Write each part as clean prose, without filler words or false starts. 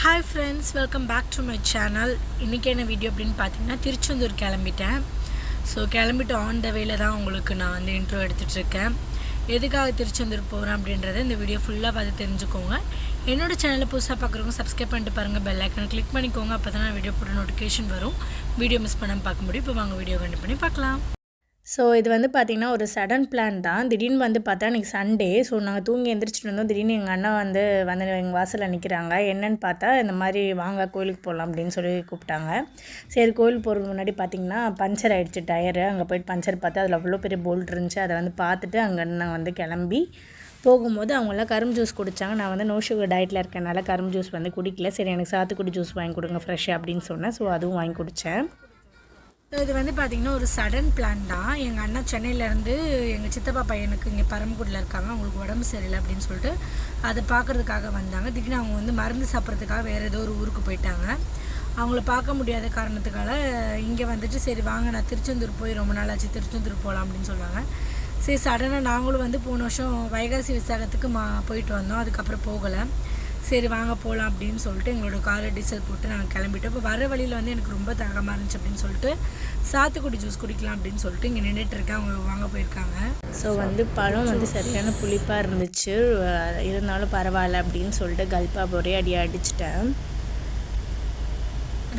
Hi friends, welcome back to my channel. இன்றைக்கி என்ன video அப்படின்னு பார்த்தீங்கன்னா திருச்செந்தூர் கிளம்பிட்டேன். ஸோ கிளம்பிட்டு ஆன் த வேல தான் உங்களுக்கு நான் வந்து இன்ட்ரோ எடுத்துகிட்ருக்கேன். எதுக்காக திருச்செந்தூர் போகிறேன் அப்படின்றத இந்த வீடியோ ஃபுல்லாக பார்த்து தெரிஞ்சுக்கோங்க. என்னோடய சேனலை புதுசாக பார்க்குறவங்க சப்ஸ்கிரைப் பண்ணிட்டு பாருங்கள், பெல் ஐக்கனை கிளிக் பண்ணிக்கோங்க. அப்போ தான் நான் வீடியோ போட்டு நோட்டிஃபிகேஷன் வரும். வீடியோ மிஸ் பண்ணாமல் பார்க்க முடியும். இப்போ வாங்க வீடியோ கண்டிப்பாக பண்ணி பார்க்கலாம். ஸோ இது வந்து பார்த்திங்கன்னா ஒரு சடன் பிளான் தான். திடீர்னு வந்து பார்த்தா இன்றைக்கி சண்டே. ஸோ நாங்கள் தூங்கி எந்திரிச்சிட்டு இருந்தோம். திடீர்னு எங்கள் அண்ணா வந்து எங்கள் வாசலில் நிற்கிறாங்க. என்னென்னு பார்த்தா இந்த மாதிரி வாங்க கோயிலுக்கு போகலாம் அப்படின்னு சொல்லி கூப்பிட்டாங்க. சரி கோயிலுக்கு போகிறதுக்கு முன்னாடி பார்த்திங்கன்னா பஞ்சர் ஆகிடுச்சு டயரு. அங்கே போய்ட்டு பஞ்சர் பார்த்து அதில் அவ்வளோ பெரிய போல்ட் இருந்துச்சு. அதை வந்து பார்த்துட்டு அங்கேருந்து நாங்கள் வந்து கிளம்பி போகும்போது அவங்களாம் கரும்பு ஜூஸ் குடித்தாங்க. நான் வந்து நோ சுகர் டயட்டில் இருக்கனால கரும்பு ஜூஸ் வந்து குடிக்கல. சரி எனக்கு சாத்துக்குடி ஜூஸ் வாங்கி கொடுங்க ஃப்ரெஷ்ஷாக அப்படின்னு சொன்னேன். ஸோ அதுவும் வாங்கி குடித்தேன். இது வந்து பார்த்திங்கன்னா ஒரு சடன் பிளான் தான். எங்கள் அண்ணா சென்னையிலேருந்து எங்கள் சித்தப்பா பையனுக்கு இங்கே பரமக்குடியில் இருக்காங்க. அவங்களுக்கு உடம்பு சரியில்லை அப்படின்னு சொல்லிட்டு அதை பார்க்குறதுக்காக வந்தாங்க. திடீர்னு அவங்க வந்து மருந்து சாப்பிட்றதுக்காக வேறு ஏதோ ஒரு ஊருக்கு போயிட்டாங்க. அவங்கள பார்க்க முடியாத காரணத்துக்காக இங்கே வந்துட்டு சரி வாங்க நான் திருச்செந்தூர் போய் ரொம்ப நாள் ஆச்சு, திருச்செந்தூர் போகலாம் அப்படின்னு சொல்லுவாங்க. சரி சடனாக நாங்களும் வந்து போன வருஷம் வைகாசி விசாகத்துக்கு போயிட்டு வந்தோம். அதுக்கப்புறம் போகலை. சரி வாங்க போகலாம் அப்படின்னு சொல்லிட்டு எங்களோட காரில் டீசல் போட்டு நாங்கள் கிளம்பிட்டோம். இப்போ வர வழியில் வந்து எனக்கு ரொம்ப தாகமாக இருந்துச்சு அப்படின்னு சொல்லிட்டு சாத்துக்குடி ஜூஸ் குடிக்கலாம் அப்படின்னு சொல்லிட்டு இங்கே நின்றுட்டுருக்கேன். அவங்க வாங்க போயிருக்காங்க. ஸோ வந்து பழம் வந்து சரியான புளிப்பாக இருந்துச்சு. இருந்தாலும் பரவாயில்ல அப்படின்னு சொல்லிட்டு கல்பா ஒரே அடிச்சிட்டேன்.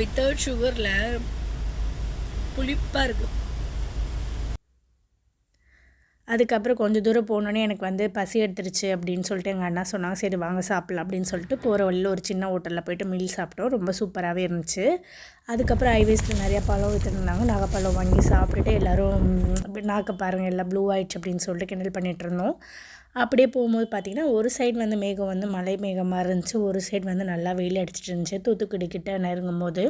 வித்தவுட் சுகரில் புளிப்பாக இருக்குது. அதுக்கப்புறம் கொஞ்சம் தூரம் போனோன்னே எனக்கு வந்து பசி எடுத்துருச்சு அப்படின்னு சொல்லிட்டு எங்கள் அண்ணா சொன்னாங்க. சரி வாங்க சாப்பிட்லாம் அப்படின்னு சொல்லிட்டு போகிற வழியில் ஒரு சின்ன ஹோட்டலில் போய்ட்டு மீல் சாப்பிட்டோம். ரொம்ப சூப்பராகவே இருந்துச்சு. அதுக்கப்புறம் ஹைவேஸில் நிறையா பழம் விற்றுருந்தாங்க. நாகப்பழம் வாங்கி சாப்பிட்டுட்டு எல்லோரும் நாக்கு பாருங்கள் எல்லாம் ப்ளூ ஆயிடுச்சு அப்படின்னு சொல்லிட்டு கிண்டல் பண்ணிகிட்டு இருந்தோம். அப்படியே போகும்போது பார்த்திங்கன்னா ஒரு சைடு வந்து மேகம் வந்து மலை மேகமாக இருந்துச்சு, ஒரு சைடு வந்து நல்லா வெயில் அடிச்சிட்டு இருந்துச்சு. தூத்துக்குடி கிட்ட நெருங்கும் போது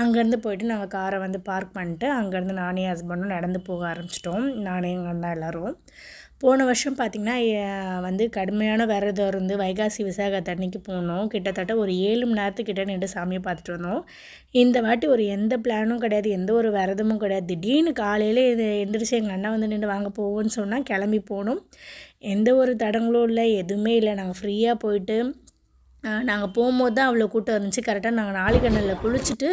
அங்கேருந்து போயிட்டு நாங்கள் காரை வந்து பார்க் பண்ணிட்டு அங்கேருந்து நானே ஹஸ்பண்டும் நடந்து போக ஆரம்பிச்சிட்டோம். நானே எங்கள் அண்ணா எல்லோரும். போன வருஷம் பார்த்திங்கன்னா வந்து கடுமையான விரதம் இருந்து வைகாசி விசாகத்தன்னைக்கு போனோம். கிட்டத்தட்ட ஒரு 7 மணி நேரத்துக்கிட்ட நின்று சாமியை பார்த்துட்டு வந்தோம். இந்த வாட்டி ஒரு எந்த பிளானும் கிடையாது, எந்த ஒரு விரதமும் கிடையாது. திடீர்னு காலையில் எந்திரிச்சு எங்கள் அண்ணா வந்து நின்று வாங்க போவோன்னு சொன்னால் கிளம்பி போனோம். எந்த ஒரு தடங்களும் இல்லை, எதுவுமே இல்லை. நாங்கள் ஃப்ரீயாக போயிட்டு நாங்கள் போகும்போது தான் அவ்வளோ கூட்டம் இருந்துச்சு. கரெக்டாக நாங்கள் நாளிகண்ணில் குளிச்சுட்டு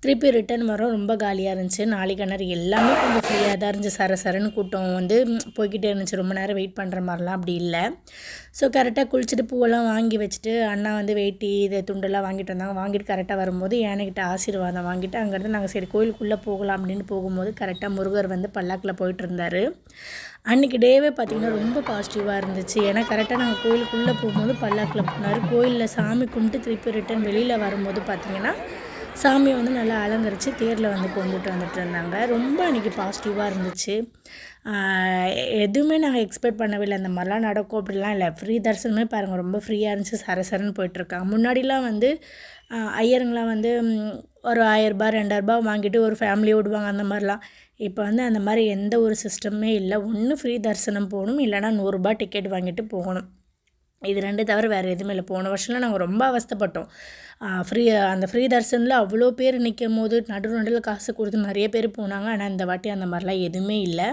திருப்பி ரிட்டன் வரோம். ரொம்ப காலியாக இருந்துச்சு. நாளிகண்ணர் எல்லாமே கொஞ்சம் ஃப்ரீயாக தான் இருந்துச்சு. சரன்னு கூட்டம் வந்து போய்கிட்டே இருந்துச்சு. ரொம்ப நேரம் வெயிட் பண்ணுற மாதிரிலாம் அப்படி இல்லை. ஸோ கரெக்டாக குளிச்சுட்டு பூவெல்லாம் வாங்கி வச்சுட்டு அண்ணா வந்து வேட்டி இது துண்டெல்லாம் வாங்கிட்டு வந்தாங்க. வாங்கிட்டு கரெக்டாக வரும்போது யானைக்கிட்ட ஆசீர்வாதம் வாங்கிட்டு அங்கேருந்து நாங்கள் சரி கோயிலுக்குள்ளே போகலாம் அப்படின்னு போகும்போது கரெக்டாக முருகர் வந்து பல்லாக்கில் போயிட்டு இருந்தார். அன்றைக்கி டேவே பார்த்திங்கன்னா ரொம்ப பாசிட்டிவாக இருந்துச்சு. ஏன்னா கரெக்டாக நாங்கள் கோயிலுக்குள்ளே போகும்போது பல்லாக்கில் போனார். கோயிலில் சாமி கும்பிட்டு திருப்பி ரிட்டன் வெளியில் வரும்போது பார்த்திங்கன்னா சாமியை வந்து நல்லா அலங்கரித்து தேரில் வந்து கொண்டுட்டு வந்துட்டு இருந்தாங்க. ரொம்ப அன்றைக்கி பாசிட்டிவாக இருந்துச்சு. எதுவுமே நாங்கள் எக்ஸ்பெக்ட் பண்ணவே இல்லை. அந்த மாதிரிலாம் நடக்கும் அப்படிலாம் இல்லை. ஃப்ரீ தரிசனமே பாருங்கள் ரொம்ப ஃப்ரீயாக இருந்துச்சு. சரன்னு போயிட்டுருக்காங்க. முன்னாடிலாம் வந்து ஐயருங்களாம் வந்து ஒரு 1000 ரூபாய் 2000 ரூபாய் வாங்கிட்டு ஒரு ஃபேமிலியை விடுவாங்க அந்த மாதிரிலாம். இப்போ வந்து அந்த மாதிரி எந்த ஒரு சிஸ்டமே இல்லை. ஒன்று ஃப்ரீ தரிசனம் போகணும், இல்லைனா 100 ரூபாய் டிக்கெட் வாங்கிட்டு போகணும். இது 2 தவிர வேறு எதுவுமே இல்லை. போன வருஷம்லாம் நாங்கள் ரொம்ப அவஸ்தைப்பட்டோம். அந்த ஃப்ரீ தரிசனில் அவ்வளோ பேர் நிற்கும் போது நடுவில் காசு கொடுத்து நிறைய பேர் போனாங்க. ஆனால் இந்த வாட்டி அந்த மாதிரிலாம் எதுவுமே இல்லை.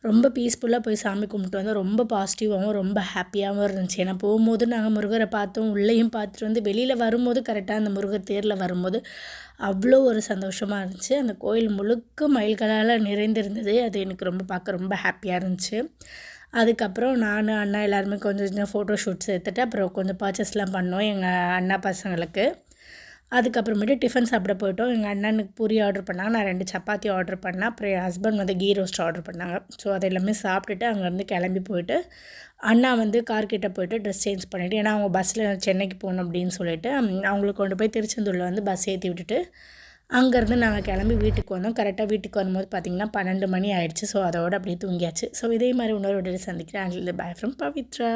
ரொம்ப பீஸ்ஃபுல்லாக போய் சாமி கும்பிட்டு வந்து ரொம்ப பாசிட்டிவாகவும் ரொம்ப ஹாப்பியாகவும் இருந்துச்சு. ஏன்னா போகும்போது நாங்கள் முருகரை பார்த்தோம், உள்ளேயும் பார்த்துட்டு வந்து வெளியில் வரும்போது கரெக்டாக அந்த முருகர் தேரில் வரும்போது அவ்வளோ ஒரு சந்தோஷமாக இருந்துச்சு. அந்த கோயில் முழுக்க மயில்களால் நிறைந்திருந்தது. அது எனக்கு ரொம்ப பார்க்க ரொம்ப ஹாப்பியாக இருந்துச்சு. அதுக்கப்புறம் நான் அண்ணா எல்லாருமே கொஞ்சம் கொஞ்சம் ஃபோட்டோ ஷூட்ஸ் எடுத்துகிட்டு அப்புறம் கொஞ்சம் பர்ச்சேஸ்லாம் பண்ணோம் எங்கள் அண்ணா பசங்களுக்கு. அதுக்கப்புறமேட்டு டிஃபன் சாப்பிட போயிட்டோம். எங்கள் அண்ணனுக்கு பூரி ஆர்டர் பண்ணாங்க, நான் 2 சப்பாத்தி ஆர்டர் பண்ணேன். அப்புறம் என் ஹஸ்பண்ட் வந்து கீ ரோஸ்ட் ஆர்டர் பண்ணாங்க. ஸோ அது எல்லாமே சாப்பிட்டுட்டு அங்கேருந்து கிளம்பி போயிட்டு அண்ணா வந்து கார்கிட்ட போய்ட்டு ட்ரெஸ் சேஞ்ச் பண்ணிவிட்டு, ஏன்னா அவங்க பஸ்ஸில் சென்னைக்கு போகணும் அப்படின்னு சொல்லிட்டு அவங்களுக்கு கொண்டு போய் திருச்செந்தூரில் வந்து பஸ் ஏற்றி விட்டுட்டு அங்கேருந்து நாங்கள் கிளம்பி வீட்டுக்கு வந்தோம். கரெக்டாக வீட்டுக்கு வரும்போது பார்த்திங்கன்னா 12 மணி ஆயிடுச்சு. ஸோ அதோடு அப்படியே தூங்கியாச்சு. ஸோ இதே மாதிரி இன்னொரு வீடியோவில் சந்திக்கிறேன். And bye from Pavithra.